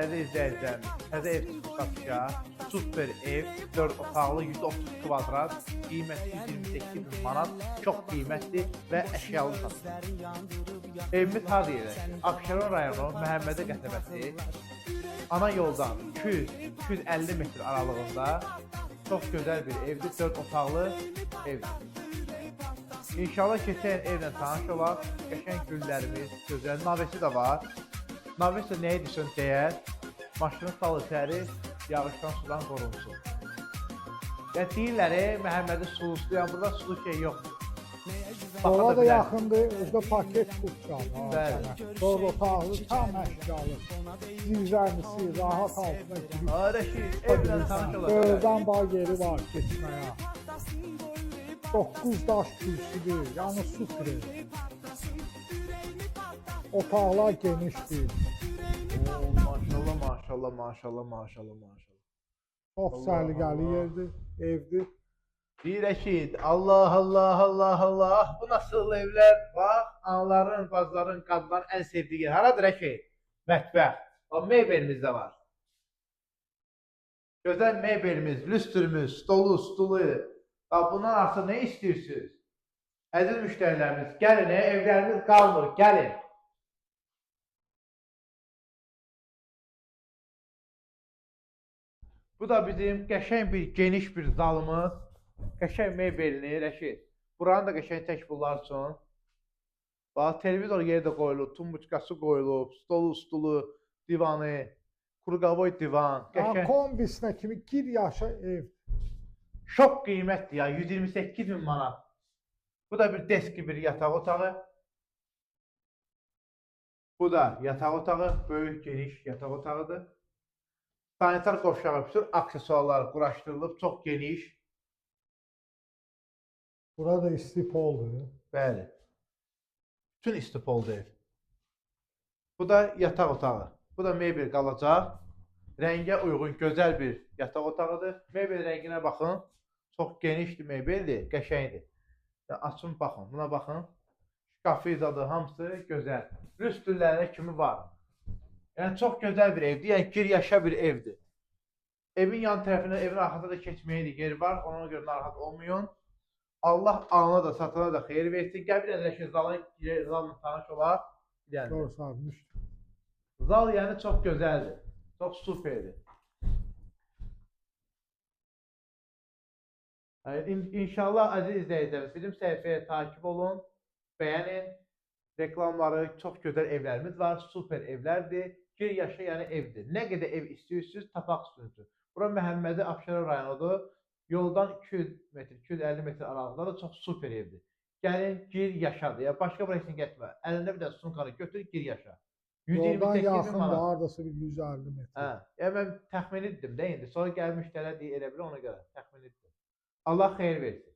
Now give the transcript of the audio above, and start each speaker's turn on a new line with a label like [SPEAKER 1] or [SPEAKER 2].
[SPEAKER 1] Değerli izləyicilərimiz, təzə ev satışa, super ev, 4 otaqlı, 130 kvadrat, qiyməti 128 bin manat, çox qiymətli və əşyalı satış. Evimiz harada yerləşir? Abşeron rayonu, Məhəmmədə qəsəbəsi, ana yoldan 200-250 metr aralığında çox gözəl bir evdir, 4 otaqlı evdir. İnşallah keçən evlə tanış olaq, qəşəng güllərimiz, gözəl navəsi də var. Navəsə nə edirsən deyər, maşının salı səri yağışdan sudan qorunsun. Yəni deyirlər, Məhəmmədi sulusluyan, burada sulu şey yoxdur.
[SPEAKER 2] Ola da yaxındır, özdə paket tutacaq.
[SPEAKER 1] Bəli.
[SPEAKER 2] Dörd otaqlı, tam əşyalı. Zirvəmisi, rahat altına girib.
[SPEAKER 1] Rəşid, evlə tanış olaq.
[SPEAKER 2] Gözdən bağ yeri var keçməyə. 9 daş kürsüdür, yəni super ev. Otaqlar genişdir.
[SPEAKER 1] Maşallah, maşallah, maşallah, maşallah, maşallah.
[SPEAKER 2] Çox səliqəli yerdir, evdir.
[SPEAKER 1] Bir Rəşid, Allah, Allah, Allah, Allah. Bu nasıl evlər? Bax, anaların, bacıların, qadınların ən sevdiyi yer. Haradır Rəşid? Mətbəx. Bax, mebelimiz də var. Gözəl mebelimiz, lüstrümüz, stolu, stulu. Bax, bundan artıq nə istəyirsiniz? Əziz müştərilərimiz, gəlin, evlərimiz qalmır, gəlin. Bu da bizim qəşəng bir, geniş bir zalımız. Qəşəng mebelini, Rəşid. Buranı da qəşəng tək bunlar üçün. Bax, televizor yeri də qoyulub, tumbuçkası qoyulub, stolu, stulu, divanı, kurqavoy divan.
[SPEAKER 2] Yəni kombisinə kimi gir yaşa ev.
[SPEAKER 1] Şok qiymətdir ya, 128 bin manat. Bu da bir deski bir yataq otağı. Bu da yataq otağı, böyük geniş yataq otağıdır. Sanitar qovşağı, bütün aksesuarlar quraşdırılıb, çox geniş.
[SPEAKER 2] Burada istipoldur.
[SPEAKER 1] Bəli. Bütün istipoldur ev. Bu da yataq otağı. Bu da mebel qalacaq. Rəngə uyğun, gözəl bir yataq otağıdır. Mebel rənginə baxın. Çox genişdir mebeldir, qəşəngdir. Açın, baxın, buna baxın. Şkafızadır, hamısı gözəl. Rüstüllərinə kimi var. Yəni çox gözəl bir evdir, yəni gir yaşa bir evdir. Evin yan tərəfinə, evin arxasında da keçməyə yeri var, ona görə narahat olmayın. Allah alana da, satana da xeyir versin. Gəl bir ədələ ki, zalın tanış olaq.
[SPEAKER 2] Görsənmişdir.
[SPEAKER 1] Zal yəni çox gözəldir, çox superdir. İnşallah əziz izləyicilərimiz, bizim səhifəyə takip olun, bəyənin. Reklamları, çox gözəl evlərimiz var, super evlərdir. Gir yaşa, yəni evdir. Nə qədər ev istəyirsiniz, tapaq üstünsün. Bura Məhəmmədi Abşeron rayonudur. Yoldan 200 metr, 250 metr aralığında da çox super evdir. Gəlin, gir yaşadır. Ya başqa bir heç getmə. Əlində bir də sunkanı götür, gir yaşa.
[SPEAKER 2] Yoldan yaxındır, haradasa bir 150 metr.
[SPEAKER 1] Hə, yəni mən təxmini dedim də indi. Sonra gəlmişlərə deyə elə bilə ona görə təxmini dedim. Allah xeyir versin.